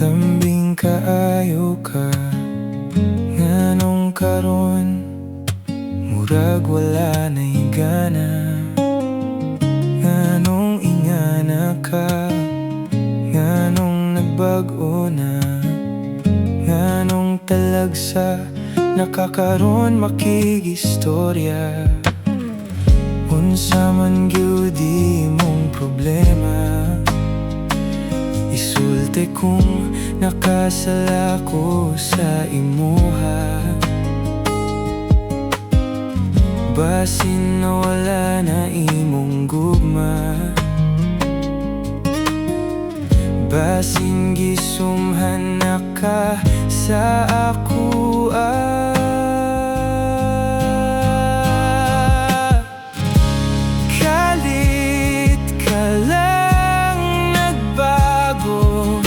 lambing kaayo ka, nganong karon murag wala na higana. Nganong ingana ka, nganong nagbag-o na, nganong talagsa nakakaroon makigistorya. Unsa man gyud imong problema, isulti kung nakasala ko sa imuha. Basin na wala na imong gugma, basin gisumhan na ka sa ako. Kalit ka lang nagbago,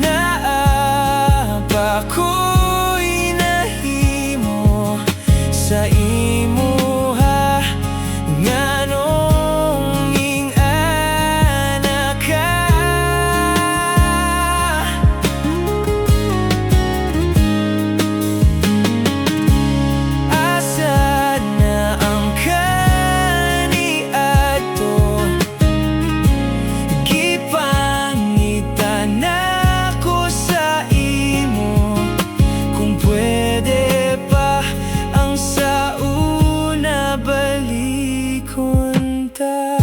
naapa ko'y nahimo sa imuha. Nganong ingana ka, asa na ang kaniadto, gipangitan ako sa imo. Kung pwede pa ang sauna, balikon ta.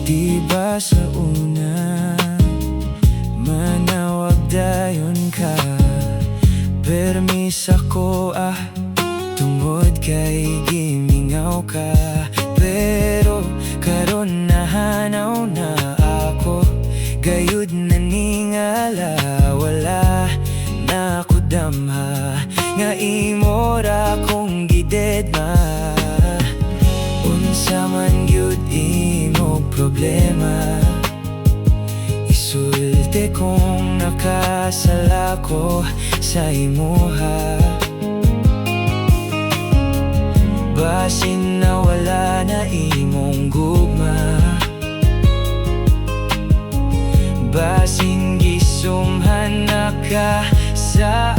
Diba sa una manawag dayon ka, permis ako tungod kay gimingaw ka. Pero karon nahanaw na ako, gayud naningala, wala na ako damha nga imo ra kong gidedma. Unsa man gyud imong problema, isulti kung nakasala ko sa imuha. Basin na wala na imong gugma, basin gisumhan na ka sa